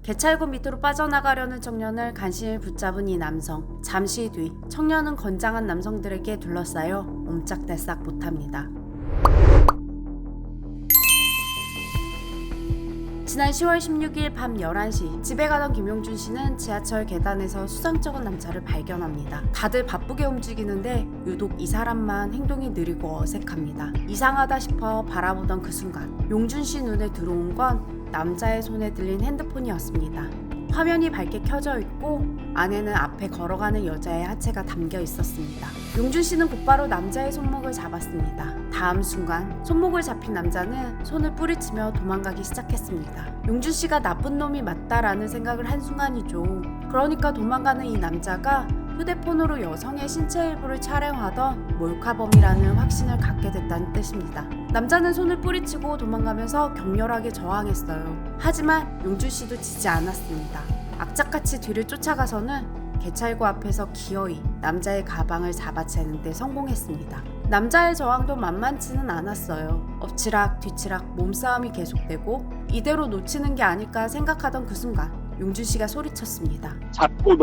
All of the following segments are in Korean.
개찰구 밑으로 빠져나가려는 청년을 간신히 붙잡은 이 남성. 잠시 뒤 청년은 건장한 남성들에게 둘러싸여 옴짝달싹 못합니다. 지난 10월 16일 밤 11시 집에 가던 김용준 씨는 지하철 계단에서 수상쩍은 남자를 발견합니다. 다들 바쁘게 움직이는데 유독 이 사람만 행동이 느리고 어색합니다. 이상하다 싶어 바라보던 그 순간 용준 씨 눈에 들어온 건 남자의 손에 들린 핸드폰이었습니다. 화면이 밝게 켜져 있고 안에는 앞에 걸어가는 여자의 하체가 담겨 있었습니다. 용준 씨는 곧바로 남자의 손목을 잡았습니다. 다음 순간 손목을 잡힌 남자는 손을 뿌리치며 도망가기 시작했습니다. 용준 씨가 나쁜 놈이 맞다라는 생각을 한 순간이죠. 그러니까 도망가는 이 남자가 휴대폰으로 여성의 신체 일부를 촬영하던 몰카범이라는 확신을 갖게 됐다는 뜻입니다. 남자는 손을 뿌리치고 도망가면서 격렬하게 저항했어요. 하지만 용준 씨도 지지 않았습니다. 악착같이 뒤를 쫓아가서는 개찰구 앞에서 기어이 남자의 가방을 잡아채는 데 성공했습니다. 남자의 저항도 만만치는 않았어요. 엎치락 뒤치락 몸싸움이 계속되고 이대로 놓치는 게 아닐까 생각하던 그 순간 용준 씨가 소리쳤습니다. 잡고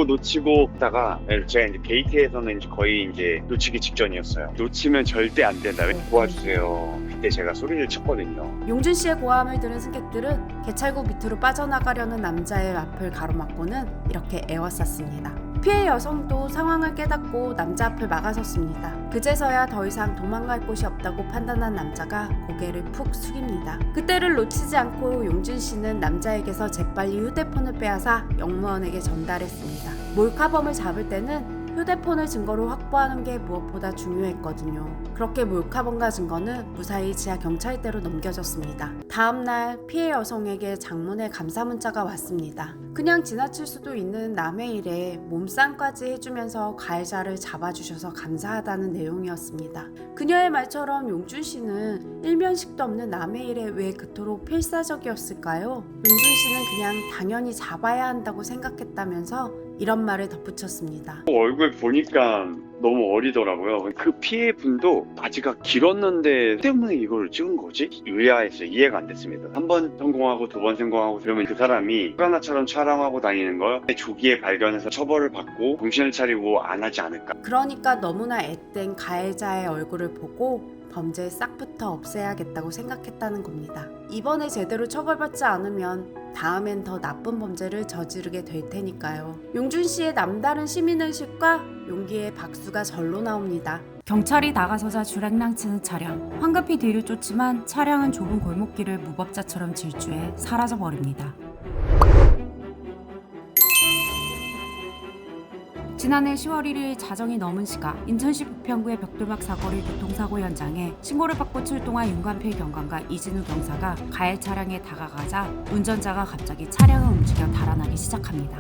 놓치고 하다가 제가 이제 게이트에서는 이제 거의 이제 놓치기 직전이었어요. 놓치면 절대 안 된다. 도와주세요. 그때 제가 소리를 쳤거든요. 용준 씨의 고함을 들은 승객들은 개찰구 밑으로 빠져나가려는 남자의 앞을 가로막고는 이렇게 애워쌌습니다. 피해 여성도 상황을 깨닫고 남자 앞을 막아섰습니다. 그제서야 더 이상 도망갈 곳이 없다고 판단한 남자가 고개를 푹 숙입니다. 그때를 놓치지 않고 용준 씨는 남자에게서 재빨리 휴대폰을 빼앗아 영무원에게 전달했습니다. 몰카범을 잡을 때는 휴대폰을 증거로 확보하는 게 무엇보다 중요했거든요. 그렇게 몰카범과 증거는 무사히 지하 경찰대로 넘겨졌습니다. 다음날 피해 여성에게 장문의 감사 문자가 왔습니다. 그냥 지나칠 수도 있는 남의 일에 몸싸움까지 해주면서 가해자를 잡아주셔서 감사하다는 내용이었습니다. 그녀의 말처럼 용준 씨는 일면식도 없는 남의 일에 왜 그토록 필사적이었을까요? 용준 씨는 그냥 당연히 잡아야 한다고 생각했다면서 이런 말을 덧붙였습니다. 얼굴 보니까 너무 어리더라고요. 그 피해분도 바지가 길었는데 때문에 이걸 찍은 거지? 의아했어요. 이해가 안 됐습니다. 한 번 성공하고 두 번 성공하고 그러면 그 사람이 하나처럼 촬영하고 다니는 걸 조기에 발견해서 처벌을 받고 정신을 차리고 안 하지 않을까. 그러니까 너무나 앳된 가해자의 얼굴을 보고 범죄를 싹부터 없애야겠다고 생각했다는 겁니다. 이번에 제대로 처벌받지 않으면 다음엔 더 나쁜 범죄를 저지르게 될 테니까요. 용준 씨의 남다른 시민의식과 용기의 박수가 절로 나옵니다. 경찰이 다가서자 주랭랑치는 차량. 황급히 뒤를 쫓지만 차량은 좁은 골목길을 무법자처럼 질주해 사라져버립니다. 지난해 10월 1일 자정이 넘은 시각 인천시 부평구의 벽돌막 사거리 교통사고 현장에 신고를 받고 출동한 윤관필 경감과 이진우 경사가 가해 차량에 다가가자 운전자가 갑자기 차량을 움직여 달아나기 시작합니다.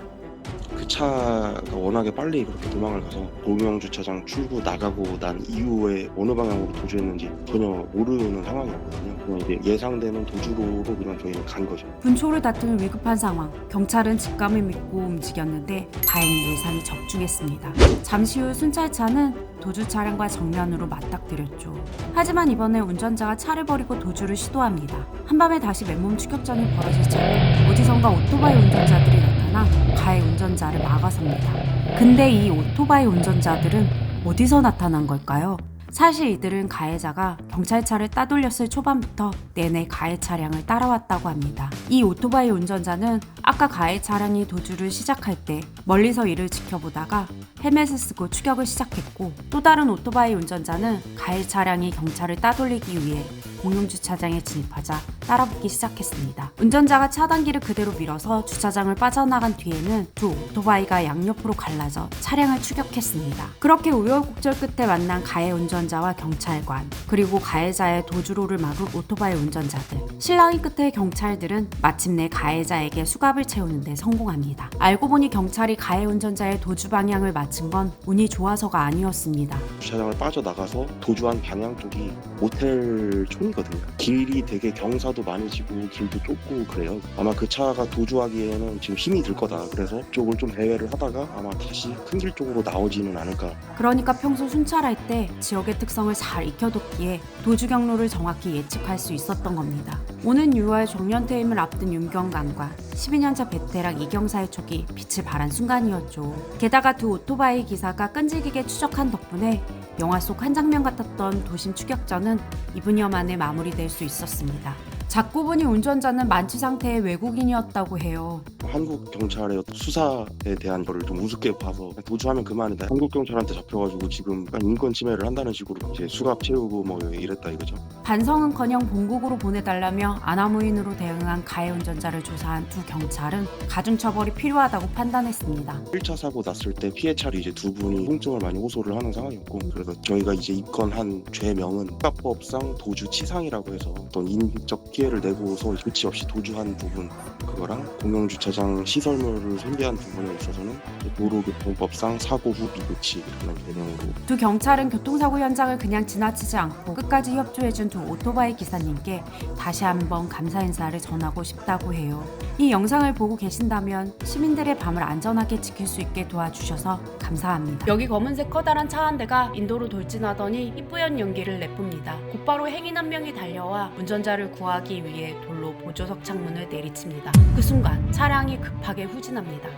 그 차가 워낙에 빨리 그렇게 도망을 가서 공영주차장 출구 나가고 난 이후에 어느 방향으로 도주했는지 전혀 모르는 상황이었거든요. 그냥 이제 예상되는 도주로로 그냥 저희는 간 거죠. 분초를 다투는 위급한 상황. 경찰은 직감을 믿고 움직였는데 다행히 예상이 적중했습니다. 잠시 후 순찰차는 도주 차량과 정면으로 맞닥뜨렸죠. 하지만 이번에 운전자가 차를 버리고 도주를 시도합니다. 한밤에 다시 맨몸 추격전이 벌어질 차례 어디선가 오토바이 운전자들이 나타나 가해 운전자를 막아섭니다. 근데 이 오토바이 운전자들은 어디서 나타난 걸까요? 사실 이들은 가해자가 경찰차를 따돌렸을 초반부터 내내 가해 차량을 따라왔다고 합니다. 이 오토바이 운전자는 아까 가해 차량이 도주를 시작할 때 멀리서 이를 지켜보다가 헬멧을 쓰고 추격을 시작했고, 또 다른 오토바이 운전자는 가해 차량이 경찰을 따돌리기 위해 공용주차장에 진입하자 따라붙기 시작했습니다. 운전자가 차단기를 그대로 밀어서 주차장을 빠져나간 뒤에는 두 오토바이가 양옆으로 갈라져 차량을 추격했습니다. 그렇게 우여곡절 끝에 만난 가해 운전자와 경찰관, 그리고 가해자의 도주로를 막은 오토바이 운전자들. 실랑이 끝에 경찰들은 마침내 가해자에게 수갑을 채우는 데 성공합니다. 알고 보니 경찰이 가해 운전자의 도주 방향을 맞춘 건 운이 좋아서가 아니었습니다. 주차장을 빠져나가서 도주한 방향 쪽이 모텔 촌이거든요. 길이 되게 경사도 많이 지고 길도 좁고 그래요. 아마 그 차가 도주하기에는 지금 힘이 들 거다. 그래서 쪽을 좀 배회를 하다가 아마 다시 큰 길 쪽으로 나오지는 않을까. 그러니까 평소 순찰할 때 지역의 특성을 잘 익혀뒀기에 도주 경로를 정확히 예측할 수 있었던 겁니다. 오는 6월 종료퇴임을 앞둔 윤경감과 12년차 베테랑 이경사의 촉이 빛을 발한 순간이었죠. 게다가 두 오토바이 기사가 끈질기게 추적한 덕분에 영화 속 한 장면 같았던 도심 추격전은 2분여 만에 마무리될 수 있었습니다. 잡고보니 운전자는 만취 상태의 외국인이었다고 해요. 한국 경찰의 수사에 대한 거를 좀 우습게 봐서 도주하면 그만이다. 한국 경찰한테 잡혀가지고 지금 인권 침해를 한다는 식으로 이제 수갑 채우고 뭐 이랬다 이거죠. 반성은커녕 본국으로 보내달라며 아나무인으로 대응한 가해 운전자를 조사한 두 경찰은 가중처벌이 필요하다고 판단했습니다. 1차 사고 났을 때 피해 차리 이제 두 분이 통증을 많이 호소를 하는 상황이었고, 그래서 저희가 이제 입건한 죄명은 형사법상 도주치상이라고 해서 어떤 인적 피해를 내고서 조치 없이 도주한 부분, 그거랑 공영주차장 시설물을 손괴한 부분에 있어서는 도로교통법상 사고 후 미조치 이런 개념으로. 두 경찰은 교통사고 현장을 그냥 지나치지 않고 끝까지 협조해준 두 오토바이 기사님께 다시 한번 감사 인사를 전하고 싶다고 해요. 이 영상을 보고 계신다면 시민들의 밤을 안전하게 지킬 수 있게 도와주셔서 감사합니다. 여기 검은색 커다란 차 한 대가 인도로 돌진하더니 희뿌연 연기를 내뿜니다. 곧바로 행인 한 명이 달려와 운전자를 구하기 위해 돌로 보조석 창문을 내리칩니다. 그 순간 차량이 급하게 후진합니다.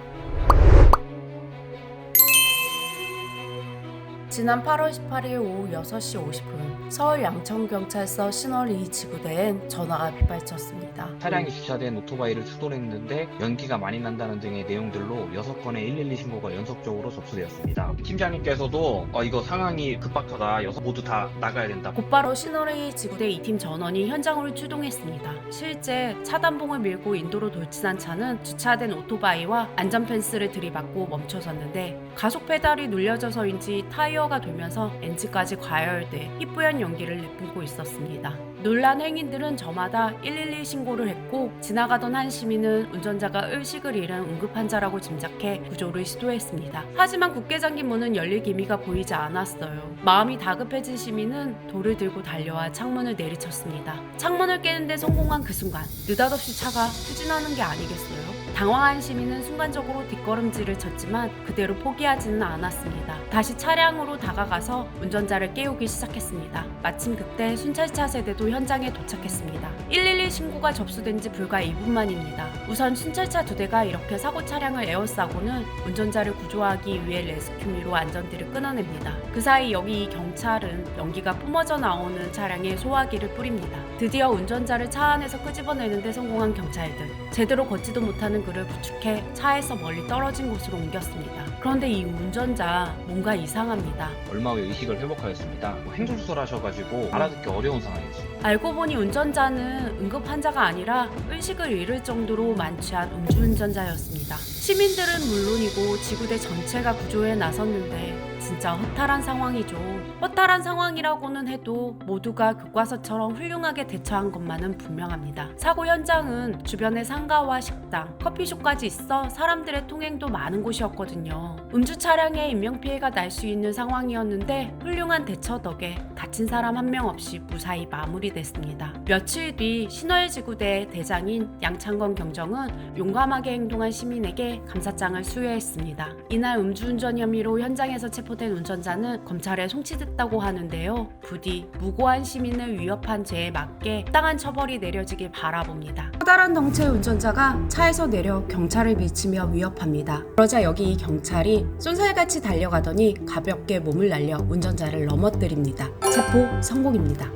지난 8월 18일 오후 6시 50분 서울 양천경찰서 신월 2지구대엔 전화가 빗발쳤습니다. 차량이 주차된 오토바이를 추돌했는데 연기가 많이 난다는 등의 내용들로 6건의 112 신고가 연속적으로 접수되었습니다. 팀장님께서도 이거 상황이 급박하다, 모두 다 나가야 된다. 곧바로 신월 2지구대 2팀 전원이 현장으로 출동했습니다. 실제 차단봉을 밀고 인도로 돌진한 차는 주차된 오토바이와 안전펜스를 들이받고 멈춰섰는데 가속 페달이 눌려져서인지 타이어가 돌면서 엔진까지 과열돼 희뿌연 연기를 내뿜고 있었습니다. 놀란 행인들은 저마다 112 신고를 했고 지나가던 한 시민은 운전자가 의식을 잃은 응급환자라고 짐작해 구조를 시도했습니다. 하지만 굳게 잠긴 문은 열릴 기미가 보이지 않았어요. 마음이 다급해진 시민은 돌을 들고 달려와 창문을 내리쳤습니다. 창문을 깨는데 성공한 그 순간 느닷없이 차가 후진하는 게 아니겠어요? 당황한 시민은 순간적으로 뒷걸음질을 쳤지만 그대로 포기하지는 않았습니다. 다시 차량으로 다가가서 운전자를 깨우기 시작했습니다. 마침 그때 순찰차 세대도 현장에 도착했습니다. 112 신고가 접수된 지 불과 2분 만입니다. 우선 순찰차 2대가 이렇게 사고 차량을 에워싸고는 운전자를 구조하기 위해 레스큐미로 안전띠를 끊어냅니다. 그 사이 여기 이 경찰은 연기가 뿜어져 나오는 차량에 소화기를 뿌립니다. 드디어 운전자를 차 안에서 끄집어내는데 성공한 경찰들. 제대로 걷지도 못하는 그를 부축해 차에서 멀리 떨어진 곳으로 옮겼습니다. 그런데 이 운전자 뭔가 이상합니다. 얼마 후에 의식을 회복하였습니다. 행조수술 하셔가지고 알아듣기 어려운 상황이었어요. 알고 보니 운전자는 응급 환자가 아니라 의식을 잃을 정도로 만취한 음주운전자였습니다. 시민들은 물론이고 지구대 전체가 구조에 나섰는데 진짜 허탈한 상황이죠. 허탈한 상황이라고는 해도 모두가 교과서처럼 훌륭하게 대처한 것만은 분명합니다. 사고 현장은 주변에 상가와 식당, 커피숍까지 있어 사람들의 통행도 많은 곳이었거든요. 음주 차량에 인명피해가 날 수 있는 상황이었는데 훌륭한 대처 덕에 다친 사람 한 명 없이 무사히 마무리됐습니다. 며칠 뒤 신월지구대 대장인 양창건 경정은 용감하게 행동한 시민에게 감사장을 수여했습니다. 이날 음주운전 혐의로 현장에서 체포된 운전자는 검찰에 송치됐다고 하는데요. 부디 무고한 시민을 위협한 죄에 맞게 딱한 처벌이 내려지길 바라봅니다. 커다란 덩치의 운전자가 차에서 내려 경찰을 밀치며 위협합니다. 그러자 여기 이 경찰이 쏜살같이 달려가더니 가볍게 몸을 날려 운전자를 넘어뜨립니다. 체포 성공입니다.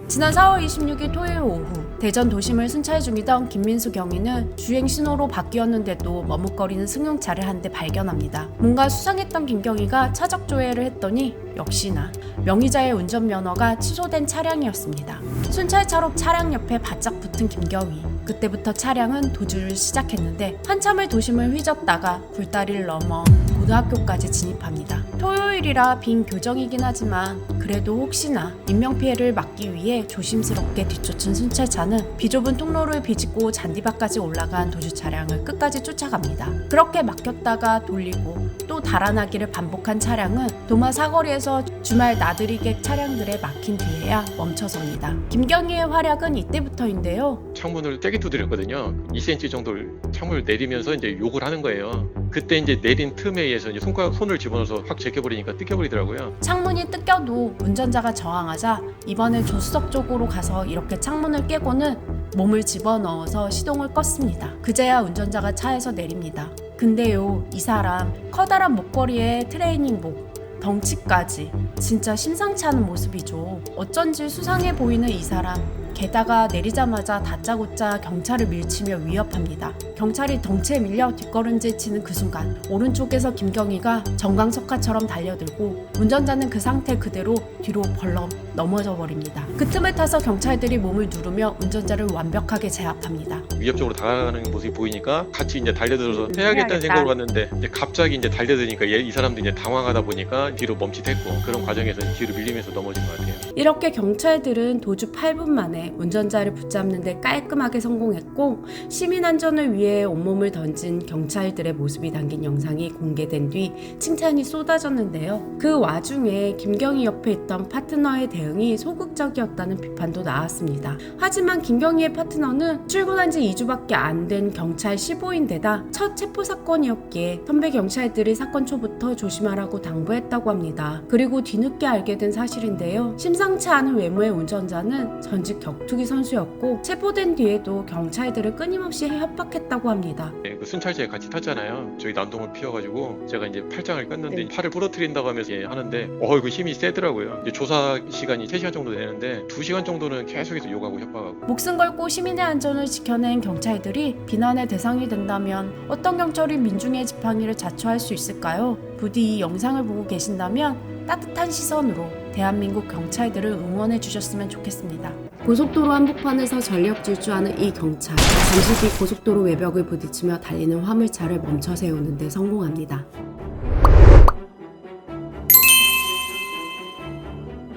지난 4월 26일 토요일 오후 대전 도심을 순찰 중이던 김민수 경위는 주행 신호로 바뀌었는데도 머뭇거리는 승용차를 한 대 발견합니다. 뭔가 수상했던 김경희가 차적 조회를 했더니 역시나 명의자의 운전면허가 취소된 차량이었습니다. 순찰차로 차량 옆에 바짝 붙은 김경희. 그때부터 차량은 도주를 시작했는데 한참을 도심을 휘젓다가 굴다리를 넘어 고등학교까지 진입합니다. 토요일이라 빈 교정이긴 하지만 그래도 혹시나 인명피해를 막기 위해 조심스럽게 뒤쫓은 순찰차는 비좁은 통로를 비집고 잔디밭까지 올라간 도주 차량을 끝까지 쫓아갑니다. 그렇게 막혔다가 돌리고 또 달아나기를 반복한 차량은 도마 사거리에서 주말 나들이객 차량들에 막힌 뒤에야 멈춰섭니다. 김경희의 활약은 이때부터인데요. 창문을 세게 두드렸거든요. 2cm 정도를 창문을 내리면서 이제 욕을 하는 거예요. 그때 이제 내린 틈에 의해서 이제 손을 집어넣어서 확 제껴버리니까 뜯겨버리더라고요. 창문이 뜯겨도 운전자가 저항하자 이번엔 조수석 쪽으로 가서 이렇게 창문을 깨고는 몸을 집어넣어서 시동을 껐습니다. 그제야 운전자가 차에서 내립니다. 근데요, 이 사람 커다란 목걸이에 트레이닝복, 덩치까지 진짜 심상치 않은 모습이죠. 어쩐지 수상해 보이는 이 사람, 게다가 내리자마자 다짜고짜 경찰을 밀치며 위협합니다. 경찰이 덩치에 밀려 뒷걸음질 치는 그 순간 오른쪽에서 김경희가 정광석화처럼 달려들고 운전자는 그 상태 그대로 뒤로 벌렁 넘어져 버립니다. 그 틈을 타서 경찰들이 몸을 누르며 운전자를 완벽하게 제압합니다. 위협적으로 다가가는 모습이 보이니까 같이 이제 달려들어서 해야겠다는 생각으로 갔는데 이제 갑자기 이제 달려드니까 이 사람도 이제 당황하다 보니까 뒤로 멈칫했고 그런 과정에서 뒤로 밀리면서 넘어진 것 같아요. 이렇게 경찰들은 도주 8분 만에 운전자를 붙잡는 데 깔끔하게 성공했고 시민 안전을 위해 온몸을 던진 경찰들의 모습이 담긴 영상이 공개된 뒤 칭찬이 쏟아졌는데요. 그 와중에 김경희 옆에 있던 파트너의 대응이 소극적이었다는 비판도 나왔습니다. 하지만 김경희의 파트너는 출근한 지 2주밖에 안 된 경찰 15인데다 첫 체포 사건이었기에 선배 경찰들이 사건 초부터 조심하라고 당부했다고 합니다. 그리고 뒤늦게 알게 된 사실인데요. 심상치 않은 외모의 운전자는 전직 격투기 선수였고 체포된 뒤에도 경찰들을 끊임없이 협박했다고 합니다. 네, 그 순찰차에 같이 탔잖아요. 저희 난동을 피워가지고 제가 이제 팔짱을 꼈는데 팔을 부러뜨린다고 하면서 하는데 이거 힘이 세더라고요. 이제 조사 시간이 3시간 정도 되는데 2시간 정도는 계속해서 욕하고 협박하고. 목숨 걸고 시민의 안전을 지켜낸 경찰들이 비난의 대상이 된다면 어떤 경찰이 민중의 지팡이를 자초할 수 있을까요? 부디 이 영상을 보고 계신다면 따뜻한 시선으로 대한민국 경찰들을 응원해 주셨으면 좋겠습니다. 고속도로 한복판에서 전력 질주하는 이 경찰, 잠시 뒤 고속도로 외벽을 부딪히며 달리는 화물차를 멈춰 세우는 데 성공합니다.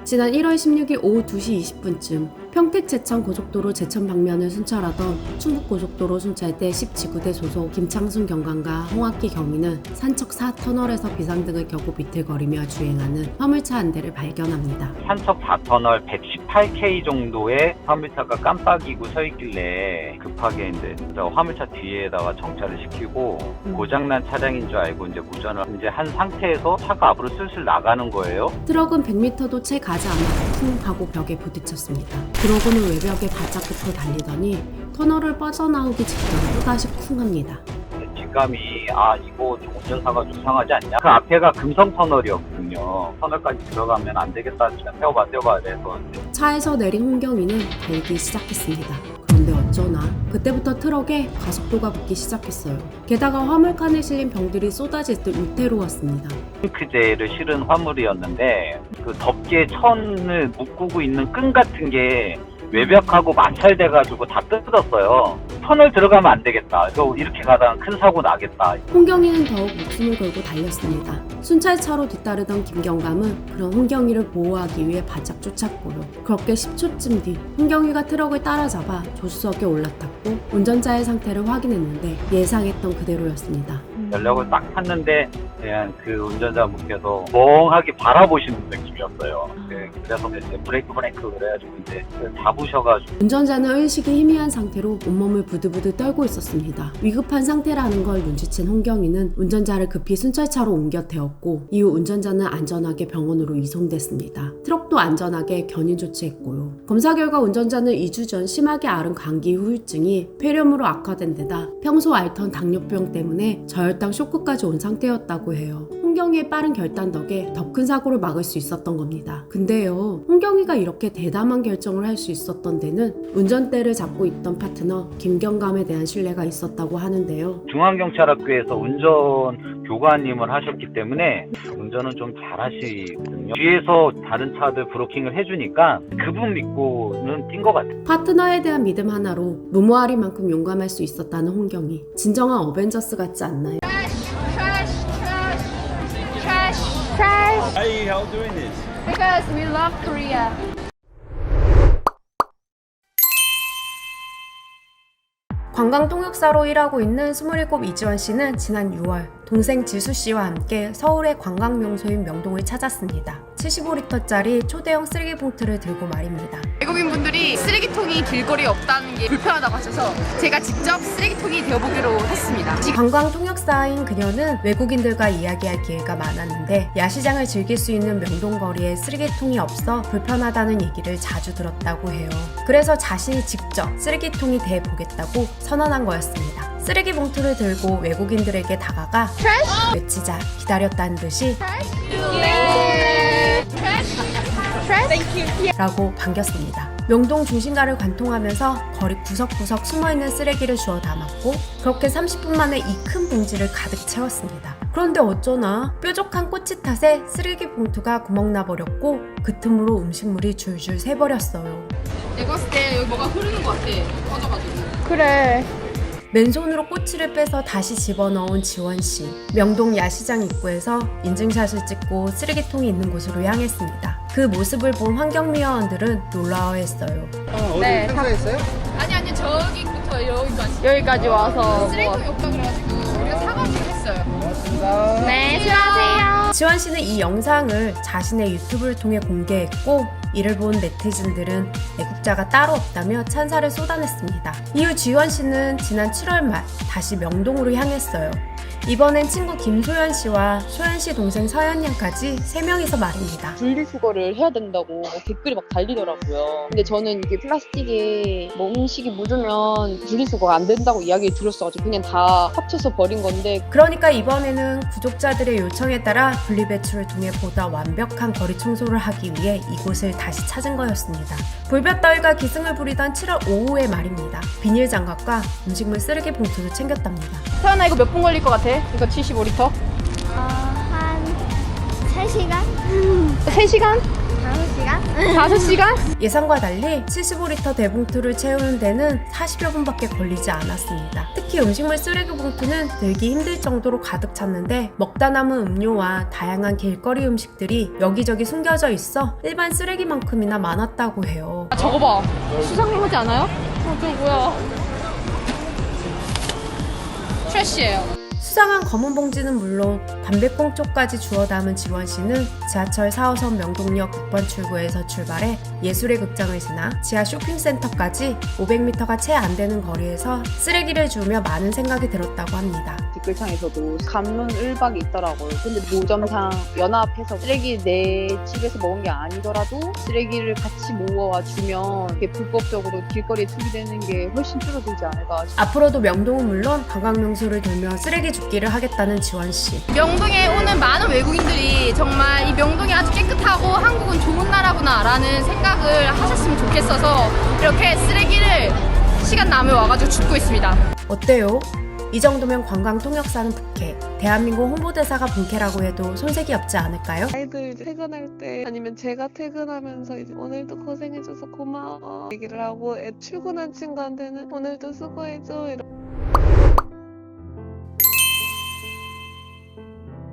지난 1월 16일 오후 2시 20분쯤 평택 제천 고속도로 제천 방면을 순찰하던 충북고속도로 순찰대 10지구대 소속 김창순 경관과 홍학기 경위는 산척 4터널에서 비상등을 켜고 비틀거리며 주행하는 화물차 한 대를 발견합니다. 산척 4터널 118K 정도의 화물차가 깜빡이고 서 있길래 급하게 이제 저 화물차 뒤에다가 정차를 시키고 고장난 차량인 줄 알고 이제 고전을 이제 한 상태에서 차가 앞으로 슬슬 나가는 거예요. 트럭은 100m도 채 가지 않아 쿵 하고 벽에 부딪혔습니다. 그러고는 외벽에 바짝 붙어 달리더니 터널을 빠져나오기 직전 또다시 쿵 합니다. 직감이 이거 좀 운전사가 좀 이상하지 않냐? 그 앞에가 금성 터널이었거든요. 터널까지 들어가면 안 되겠다. 떼어봐야 돼서 차에서 내린 홍경희는 달리기 시작했습니다. 그런데 어쩌나 그때부터 트럭에 가속도가 붙기 시작했어요. 게다가 화물칸에 실린 병들이 쏟아질 듯 위태로웠습니다. 탱크제를 실은 화물이었는데 그 덮개 천을 묶고 있는 끈 같은 게 외벽하고 마찰돼가지고 다 뜯었어요. 터널 들어가면 안 되겠다. 이렇게 가다가 큰 사고 나겠다. 홍경희는 더욱 목숨을 걸고 달렸습니다. 순찰차로 뒤따르던 김경감은 그런 홍경희를 보호하기 위해 바짝 쫓았고요. 그렇게 10초쯤 뒤 홍경희가 트럭을 따라잡아 조수석에 올라탔고 운전자의 상태를 확인했는데 예상했던 그대로였습니다. 연락을 딱 탔는데 그냥 그 운전자분께서 멍하게 바라보시는 느낌이었어요. 그래서 이제 브레이크 그래가지고 이제 잡으셔가지고 운전자는 의식이 희미한 상태로 온몸을 부들부들 떨고 있었습니다. 위급한 상태라는 걸 눈치챈 홍경희는 운전자를 급히 순찰차로 옮겨 태웠고 이후 운전자는 안전하게 병원으로 이송됐습니다. 트럭도 안전하게 견인 조치했고요. 검사 결과 운전자는 2주 전 심하게 앓은 감기 후유증이 폐렴으로 악화된 데다 평소 앓던 당뇨병 때문에 저혈당 쇼크까지 온 상태였다고 해요. 홍경희의 빠른 결단 덕에 더 큰 사고를 막을 수 있었던 겁니다. 근데요, 홍경희가 이렇게 대담한 결정을 할 수 있었던 데는 운전대를 잡고 있던 파트너 김경감에 대한 신뢰가 있었다고 하는데요. 중앙경찰학교에서 운전 교관님을 하셨기 때문에 운전은 좀 잘하시거든요. 뒤에서 다른 차들 브로킹을 해주니까 그분 믿고는 뛴 것 같아요. 파트너에 대한 믿음 하나로 무모하리만큼 용감할 수 있었다는 홍경희. 진정한 어벤져스 같지 않나요? Trash. Why are you all doing this? Because we love Korea. 관광통역사로 일하고 있는 27 이지원 씨는 지난 6월 동생 지수 씨와 함께 서울의 관광 명소인 명동을 찾았습니다. 75리터짜리 초대형 쓰레기 봉투를 들고 말입니다. 외국인 분들이 쓰레기통이 길거리에 없다는 게 불편하다고 하셔서 제가 직접 쓰레기통이 되어보기로 했습니다. 관광 통역사인 그녀는 외국인들과 이야기할 기회가 많았는데 야시장을 즐길 수 있는 명동거리에 쓰레기통이 없어 불편하다는 얘기를 자주 들었다고 해요. 그래서 자신이 직접 쓰레기통이 돼 보겠다고 선언한 거였습니다. 쓰레기 봉투를 들고 외국인들에게 다가가 외치자 기다렸다는 듯이 라고 반겼습니다. 명동 중심가를 관통하면서 거리 구석구석 숨어있는 쓰레기를 주워 담았고 그렇게 30분 만에 이 큰 봉지를 가득 채웠습니다. 그런데 어쩌나 뾰족한 꼬치 탓에 쓰레기 봉투가 구멍나 버렸고 그 틈으로 음식물이 줄줄 새버렸어요. 내가 봤을 때 여기 뭐가 흐르는 것 같아. 꺼져가지고. 그래. 맨손으로 꼬치를 빼서 다시 집어넣은 지원씨. 명동 야시장 입구에서 인증샷을 찍고 쓰레기통이 있는 곳으로 향했습니다. 그 모습을 본 환경미화원들은 놀라워했어요. 네. 아니 저기부터 여기까지. 여기까지 와서 쓰레기통이 없다 그래가지고 우리가 사과를 했어요. 네, 수고하세요. 지원씨는 이 영상을 자신의 유튜브를 통해 공개했고 이를 본 네티즌들은 애국자가 따로 없다며 찬사를 쏟아냈습니다. 이후 지원씨는 지난 7월 말 다시 명동으로 향했어요. 이번엔 친구 김소연 씨와 소연 씨 동생 서연 양까지 3명이서 말입니다. 분리수거를 해야 된다고 댓글이 막 달리더라고요. 근데 저는 이게 플라스틱에 뭐 음식이 묻으면 분리수거가 안 된다고 이야기를 들었어가지고 그냥 다 합쳐서 버린 건데 그러니까 이번에는 구독자들의 요청에 따라 분리배출을 통해 보다 완벽한 거리 청소를 하기 위해 이곳을 다시 찾은 거였습니다. 불볕더위가 기승을 부리던 7월 오후의 말입니다. 비닐장갑과 음식물 쓰레기 봉투도 챙겼답니다. 서연아 이거 몇 분 걸릴 것 같아? 이거 75리터? 한 3시간? 3시간? 5시간? 5시간? 예상과 달리 75리터 대봉투를 채우는 데는 40여 분밖에 걸리지 않았습니다. 특히 음식물 쓰레기 봉투는 들기 힘들 정도로 가득 찼는데 먹다 남은 음료와 다양한 길거리 음식들이 여기저기 숨겨져 있어 일반 쓰레기만큼이나 많았다고 해요. 아, 저거 봐. 수상하지 않아요? 저거 뭐야. 트래쉬예요. 수상한 검은 봉지는 물론 담배꽁초까지 주워 담은 지원씨는 지하철 4호선 명동역 6번 출구에서 출발해 예술의 극장을 지나 지하 쇼핑센터까지 500m가 채 안 되는 거리에서 쓰레기를 주우며 많은 생각이 들었다고 합니다. 댓글창에서도 감론 을박이 있더라고요. 근데 노점상 연합해서 쓰레기 내 집에서 먹은 게 아니더라도 쓰레기를 같이 모아와 주면 이게 불법적으로 길거리에 투기되는 게 훨씬 줄어들지 않을까. 앞으로도 명동은 물론 관광명소를 돌며 쓰레기 줍기를 하겠다는 지원씨. 명동에 오는 많은 외국인들이 정말 이 명동이 아주 깨끗하고 한국은 좋은 나라구나 라는 생각을 하셨으면 좋겠어서 이렇게 쓰레기를 시간 남에 와가지고 줍고 있습니다. 어때요? 이 정도면 관광 통역사는 부캐, 대한민국 홍보대사가 본캐라고 해도 손색이 없지 않을까요? 아이들 이제 퇴근할 때 아니면 제가 퇴근하면서 이제 오늘도 고생해줘서 고마워 얘기를 하고 출근한 친구한테는 오늘도 수고해줘 이런.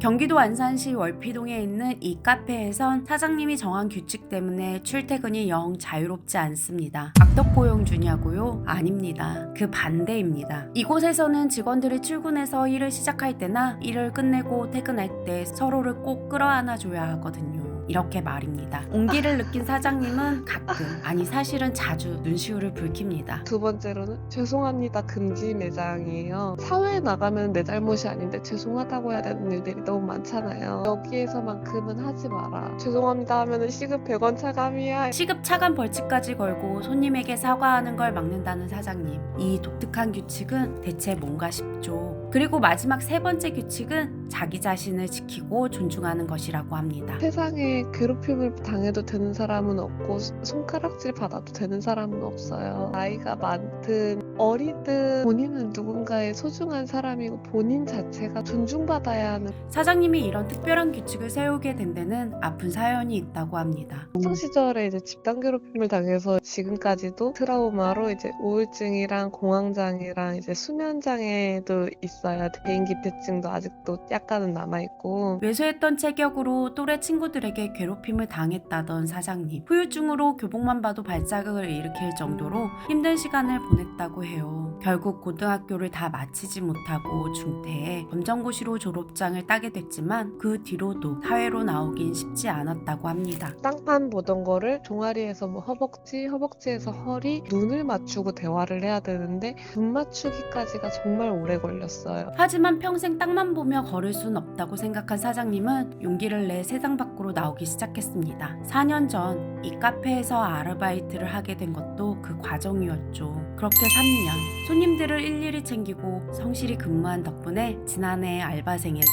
경기도 안산시 월피동에 있는 이 카페에선 사장님이 정한 규칙 때문에 출퇴근이 영 자유롭지 않습니다. 악덕 고용 주냐고요? 아닙니다. 그 반대입니다. 이곳에서는 직원들이 출근해서 일을 시작할 때나 일을 끝내고 퇴근할 때 서로를 꼭 끌어안아줘야 하거든요. 이렇게 말입니다. 온기를 느낀 사장님은 가끔, 아니 사실은 자주 눈시울을 붉힙니다. 두 번째로는 죄송합니다 금지 매장이에요. 사회에 나가면 내 잘못이 아닌데 죄송하다고 해야 되는 일들이 너무 많잖아요. 여기에서만큼은 하지 마라. 죄송합니다 하면은 시급 100원 차감이야. 시급 차감 벌칙까지 걸고 손님에게 사과하는 걸 막는다는 사장님. 이 독특한 규칙은 대체 뭔가 싶죠. 그리고 마지막 3번째 규칙은 자기 자신을 지키고 존중하는 것이라고 합니다. 세상에 괴롭힘을 당해도 되는 사람은 없고 손가락질 받아도 되는 사람은 없어요. 나이가 많든 어리든 본인은 누군가의 소중한 사람이고 본인 자체가 존중받아야 하는. 사장님이 이런 특별한 규칙을 세우게 된 데는 아픈 사연이 있다고 합니다. 학창 시절에 이제 집단 괴롭힘을 당해서 지금까지도 트라우마로 이제 우울증이랑 공황장애랑 이제 수면장애도 있어요. 비행기피증도 아직도 약간은 남아있고. 외소했던 체격으로 또래 친구들에게 괴롭힘을 당했다던 사장님. 후유증으로 교복만 봐도 발자국을 일으킬 정도로 힘든 시간을 보냈다고 해요. 결국 고등학교를 다 마치지 못하고 중퇴해 검정고시로 졸업장을 따게 됐지만 그 뒤로도 사회로 나오긴 쉽지 않았다고 합니다. 땅판 보던 거를 종아리에서 뭐 허벅지에서 허리, 눈을 맞추고 대화를 해야 되는데 눈 맞추기까지가 정말 오래 걸렸어요. 하지만 평생 땅만 보며 걸을 순 없다고 생각한 사장님은 용기를 내 세상 밖으로 나오기 시작했습니다. 4년 전 이 카페에서 아르바이트를 하게 된 것도 그 과정이었죠. 그렇게 3년 손님들을 일일이 챙기고 성실히 근무한 덕분에 지난해 알바생에서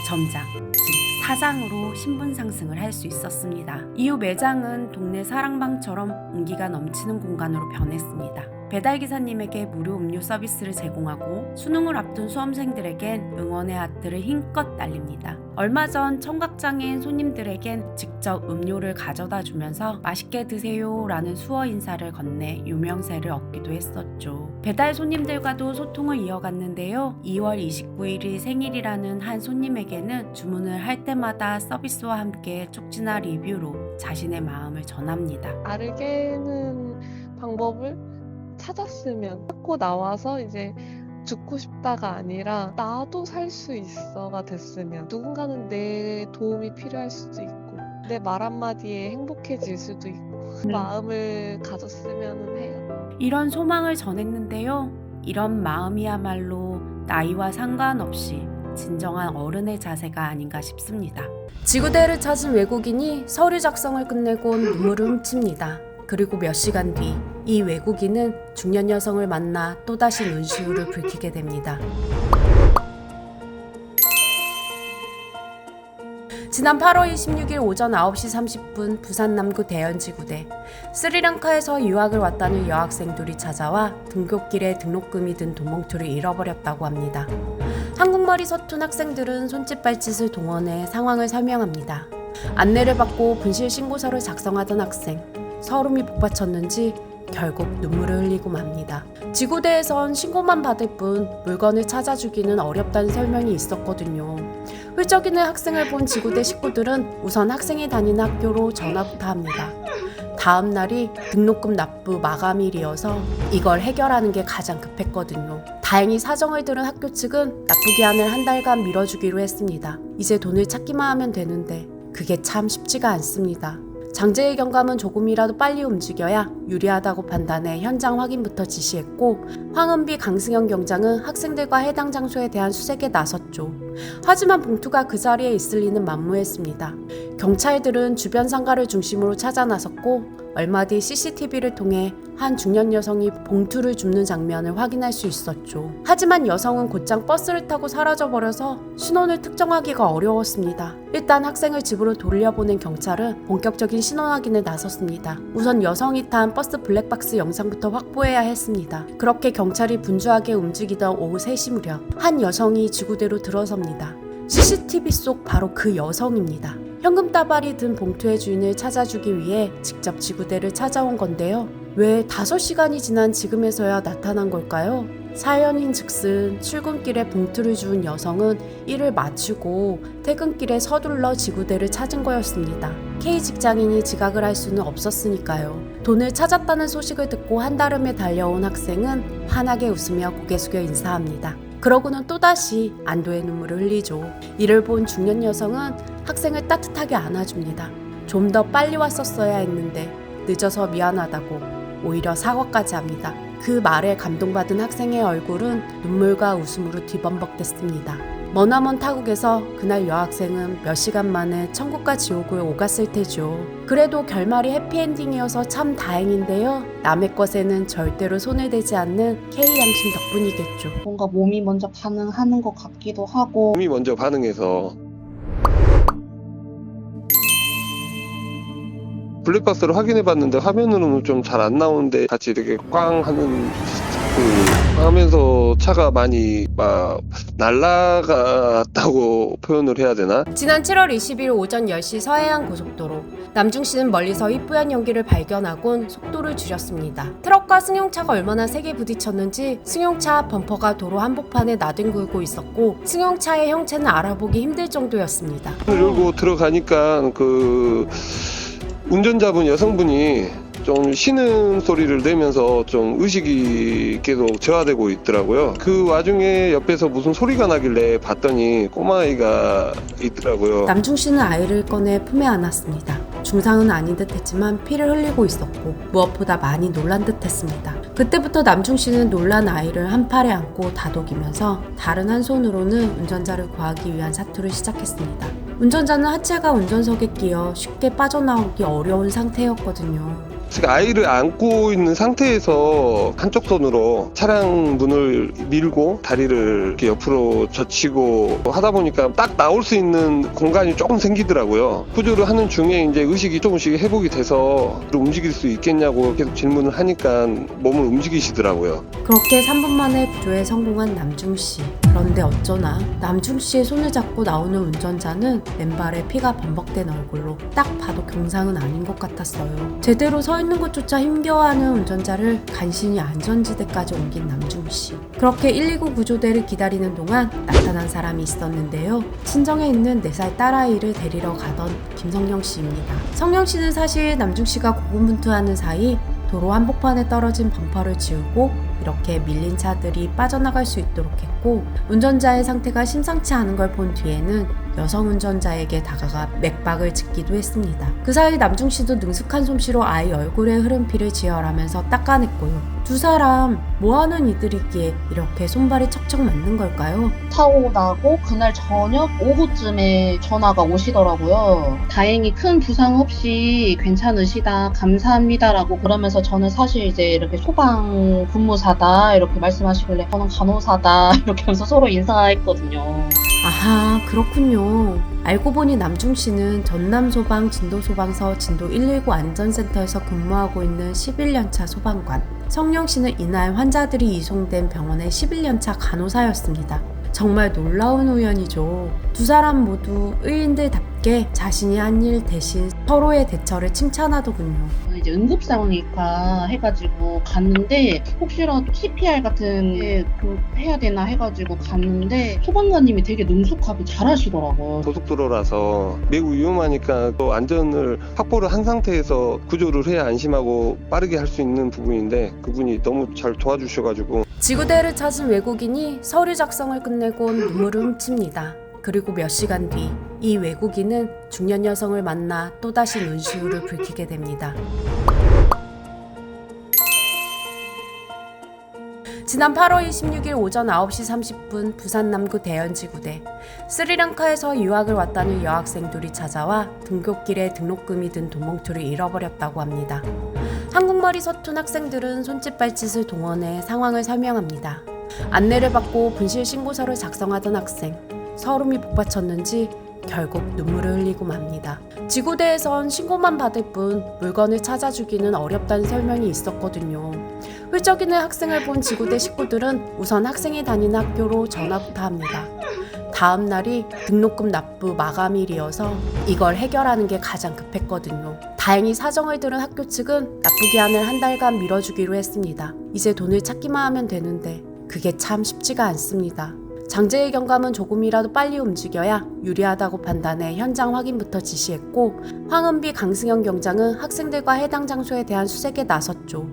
점장, 즉 사장으로 신분 상승을 할 수 있었습니다. 이후 매장은 동네 사랑방처럼 온기가 넘치는 공간으로 변했습니다. 배달기사님에게 무료 음료 서비스를 제공하고 수능을 앞둔 수험생들에겐 응원의 하트를 힘껏 날립니다. 얼마 전 청각장애인 손님들에겐 직접 음료를 가져다 주면서 맛있게 드세요 라는 수어 인사를 건네 유명세를 얻기도 했었죠. 배달 손님들과도 소통을 이어갔는데요. 2월 29일이 생일이라는 한 손님에게는 주문을 할 때마다 서비스와 함께 쪽지나 리뷰로 자신의 마음을 전합니다. 알게는 방법을 찾고 나와서 이제 죽고 싶다가 아니라 나도 살 수 있어가 됐으면 누군가는 내 도움이 필요할 수도 있고 내 말 한마디에 행복해질 수도 있고 그 마음을 가졌으면 해요. 이런 소망을 전했는데요. 이런 마음이야말로 나이와 상관없이 진정한 어른의 자세가 아닌가 싶습니다. 지구대를 찾은 외국인이 서류 작성을 끝내곤 눈물을 훔칩니다. 그리고 몇 시간 뒤 이 외국인은 중년 여성을 만나 또다시 눈시울을 붉히게 됩니다. 지난 8월 26일 오전 9시 30분 부산 남구 대연지구대 스리랑카에서 유학을 왔다는 여학생 둘이 찾아와 등굣길에 등록금이 든 돈봉투를 잃어버렸다고 합니다. 한국말이 서툰 학생들은 손짓발짓을 동원해 상황을 설명합니다. 안내를 받고 분실 신고서를 작성하던 학생, 서름이 복받쳤는지 결국 눈물을 흘리고 맙니다. 지구대에선 신고만 받을 뿐 물건을 찾아주기는 어렵다는 설명이 있었거든요. 훌쩍이는 학생을 본 지구대 식구들은 우선 학생이 다니는 학교로 전화부터 합니다. 다음 날이 등록금 납부 마감일이어서 이걸 해결하는 게 가장 급했거든요. 다행히 사정을 들은 학교 측은 납부 기한을 한 달간 미뤄주기로 했습니다. 이제 돈을 찾기만 하면 되는데 그게 참 쉽지가 않습니다. 장제의 경감은 조금이라도 빨리 움직여야 유리하다고 판단해 현장 확인부터 지시했고 황은비 강승현 경장은 학생들과 해당 장소에 대한 수색에 나섰죠. 하지만 봉투가 그 자리에 있을 리는 만무했습니다. 경찰들은 주변 상가를 중심으로 찾아 나섰고 얼마 뒤 CCTV를 통해 한 중년 여성이 봉투를 줍는 장면을 확인할 수 있었죠. 하지만 여성은 곧장 버스를 타고 사라져버려서 신원을 특정하기가 어려웠습니다. 일단 학생을 집으로 돌려보낸 경찰은 본격적인 신원 확인에 나섰습니다. 우선 여성이 탄 버스 블랙박스 영상부터 확보해야 했습니다. 그렇게 경찰이 분주하게 움직이던 오후 3시 무렵 한 여성이 지구대로 들어섭니다. CCTV 속 바로 그 여성입니다. 현금 따발이 든 봉투의 주인을 찾아주기 위해 직접 지구대를 찾아온 건데요. 왜 5시간이 지난 지금에서야 나타난 걸까요? 사연인 즉슨 출근길에 봉투를 주운 여성은 일을 마치고 퇴근길에 서둘러 지구대를 찾은 거였습니다. K 직장인이 지각을 할 수는 없었으니까요. 돈을 찾았다는 소식을 듣고 한달음에 달려온 학생은 환하게 웃으며 고개 숙여 인사합니다. 그러고는 또다시 안도의 눈물을 흘리죠. 이를 본 중년 여성은 학생을 따뜻하게 안아줍니다. 좀 더 빨리 왔었어야 했는데 늦어서 미안하다고 오히려 사과까지 합니다. 그 말에 감동받은 학생의 얼굴은 눈물과 웃음으로 뒤범벅됐습니다. 머나먼 타국에서 그날 여학생은 몇 시간 만에 천국과 지옥을 오갔을 테죠. 그래도 결말이 해피엔딩이어서 참 다행인데요. 남의 것에는 절대로 손을 대지 않는 K 양심 덕분이겠죠. 뭔가 몸이 먼저 반응하는 것 같기도 하고 몸이 먼저 반응해서 블랙박스를 확인해봤는데 화면으로는 좀 잘 안 나오는데 같이 이렇게 꽝 하는 하면서 차가 많이 막 날아갔다고 표현을 해야 되나? 지난 7월 20일 오전 10시 서해안 고속도로 남중씨는 멀리서 희뿌연 연기를 발견하곤 속도를 줄였습니다. 트럭과 승용차가 얼마나 세게 부딪혔는지 승용차 범퍼가 도로 한복판에 나뒹굴고 있었고 승용차의 형체는 알아보기 힘들 정도였습니다. 문을 열고 들어가니까 그 운전자분 여성분이 좀 쉬는 소리를 내면서 좀 의식이 계속 저하되고 있더라고요. 그 와중에 옆에서 무슨 소리가 나길래 봤더니 꼬마아이가 있더라고요. 남중 씨는 아이를 꺼내 품에 안았습니다. 중상은 아닌 듯 했지만 피를 흘리고 있었고 무엇보다 많이 놀란 듯 했습니다. 그때부터 남중 씨는 놀란 아이를 한 팔에 안고 다독이면서 다른 한 손으로는 운전자를 구하기 위한 사투를 시작했습니다. 운전자는 하체가 운전석에 끼어 쉽게 빠져나오기 어려운 상태였거든요. 제가 아이를 안고 있는 상태에서 한쪽 손으로 차량 문을 밀고 다리를 이렇게 옆으로 젖히고 하다 보니까 딱 나올 수 있는 공간이 조금 생기더라고요. 구조를 하는 중에 이제 의식이 조금씩 회복이 돼서 움직일 수 있겠냐고 계속 질문을 하니까 몸을 움직이시더라고요. 그렇게 3분 만에 구조에 성공한 남중 씨. 그런데 어쩌나 남중 씨의 손을 잡고 나오는 운전자는 맨발에 피가 범벅된 얼굴로 딱 봐도 경상은 아닌 것 같았어요. 제대로 서 있는 것조차 힘겨워하는 운전자를 간신히 안전지대까지 옮긴 남중 씨. 그렇게 119 구조대를 기다리는 동안 나타난 사람이 있었는데요. 친정에 있는 4살 딸아이를 데리러 가던 김성령 씨입니다. 성령 씨는 사실 남중 씨가 고군분투하는 사이 도로 한복판에 떨어진 범퍼를 지우고 이렇게 밀린 차들이 빠져나갈 수 있도록 했고, 운전자의 상태가 심상치 않은 걸 본 뒤에는 여성 운전자에게 다가가 맥박을 짚기도 했습니다. 그 사이 남중 씨도 능숙한 솜씨로 아이 얼굴에 흐른 피를 지혈하면서 닦아냈고요. 두 사람 뭐하는 이들이기에 이렇게 손발이 척척 맞는 걸까요? 사고 나고 그날 저녁 오후쯤에 전화가 오시더라고요. 다행히 큰 부상 없이 괜찮으시다, 감사합니다라고 그러면서 저는 사실 이제 이렇게 소방 근무사다 이렇게 말씀하시길래 저는 간호사다 이렇게 하면서 서로 인사했거든요. 아하, 그렇군요. 알고 보니 남중 씨는 전남소방 진도소방서 진도 119 안전센터에서 근무하고 있는 11년차 소방관. 성령 씨는 이날 환자들이 이송된 병원의 11년차 간호사였습니다. 정말 놀라운 우연이죠. 두 사람 모두 의인들답게 자신이 한 일 대신 서로의 대처를 칭찬하더군요. 이제 응급상황이니까 해가지고 갔는데 혹시라도 CPR 같은 게 해야 되나 해가지고 갔는데 소방관님이 되게 능숙하게 잘하시더라고요. 고속도로라서 매우 위험하니까 또 안전을 확보를 한 상태에서 구조를 해야 안심하고 빠르게 할 수 있는 부분인데 그분이 너무 잘 도와주셔가지고 지구대를 찾은 외국인이 서류 작성을 끝내곤 눈물을 훔칩니다. 그리고 몇 시간 뒤 이 외국인은 중년 여성을 만나 또다시 눈시울을 붉히게 됩니다. 지난 8월 26일 오전 9시 30분 부산 남구 대연지구대. 스리랑카에서 유학을 왔다는 여학생 둘이 찾아와 등굣길에 등록금이 든 돈봉투를 잃어버렸다고 합니다. 한국말이 서툰 학생들은 손짓발짓을 동원해 상황을 설명합니다. 안내를 받고 분실 신고서를 작성하던 학생. 서름이 복받쳤는지 결국 눈물을 흘리고 맙니다. 지구대에선 신고만 받을 뿐 물건을 찾아주기는 어렵다는 설명이 있었거든요. 훌쩍이는 학생을 본 지구대 식구들은 우선 학생이 다니는 학교로 전화부터 합니다. 다음 날이 등록금 납부 마감일이어서 이걸 해결하는 게 가장 급했거든요. 다행히 사정을 들은 학교 측은 납부 기한을 한 달간 미뤄주기로 했습니다. 이제 돈을 찾기만 하면 되는데 그게 참 쉽지가 않습니다. 장제의 경감은 조금이라도 빨리 움직여야 유리하다고 판단해 현장 확인부터 지시했고, 황은비, 강승현 경장은 학생들과 해당 장소에 대한 수색에 나섰죠.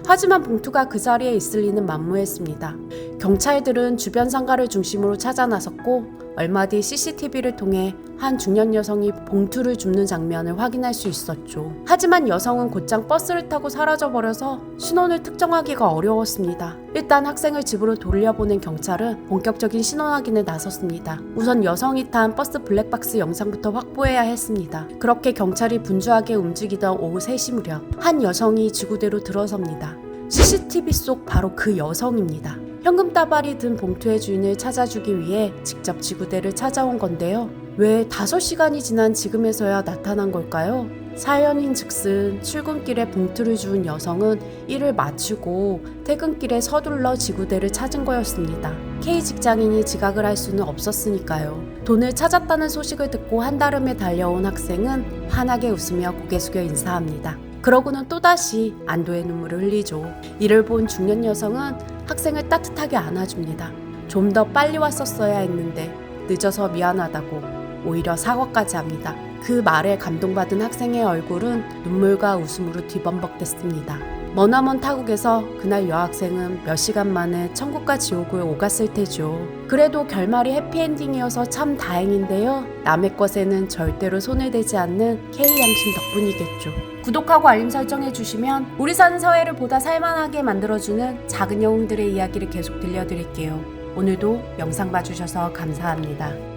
하지만 봉투가 그 자리에 있을 리는 만무했습니다. 경찰들은 주변 상가를 중심으로 찾아 나섰고, 얼마 뒤 CCTV를 통해 한 중년 여성이 봉투를 줍는 장면을 확인할 수 있었죠. 하지만 여성은 곧장 버스를 타고 사라져버려서 신원을 특정하기가 어려웠습니다. 일단 학생을 집으로 돌려보낸 경찰은 본격적인 신원 확인에 나섰습니다. 우선 여성이 탄 버스 블랙박스 영상부터 확보해야 했습니다. 그렇게 경찰이 분주하게 움직이던 오후 3시 무렵 한 여성이 지구대로 들어섭니다. CCTV 속 바로 그 여성입니다. 현금 따발이 든 봉투의 주인을 찾아주기 위해 직접 지구대를 찾아온 건데요. 왜 5시간이 지난 지금에서야 나타난 걸까요? 사연인즉슨 출근길에 봉투를 주운 여성은 일을 마치고 퇴근길에 서둘러 지구대를 찾은 거였습니다. K 직장인이 지각을 할 수는 없었으니까요. 돈을 찾았다는 소식을 듣고 한달음에 달려온 학생은 환하게 웃으며 고개 숙여 인사합니다. 그러고는 또다시 안도의 눈물을 흘리죠. 이를 본 중년 여성은 학생을 따뜻하게 안아줍니다. 좀 더 빨리 왔었어야 했는데 늦어서 미안하다고 오히려 사과까지 합니다. 그 말에 감동받은 학생의 얼굴은 눈물과 웃음으로 뒤범벅됐습니다. 머나먼 타국에서 그날 여학생은 몇 시간 만에 천국과 지옥을 오갔을 테죠. 그래도 결말이 해피엔딩이어서 참 다행인데요. 남의 것에는 절대로 손을 대지 않는 K양심 덕분이겠죠. 구독하고 알림 설정해주시면 우리 사는 사회를 보다 살만하게 만들어주는 작은 영웅들의 이야기를 계속 들려드릴게요. 오늘도 영상 봐주셔서 감사합니다.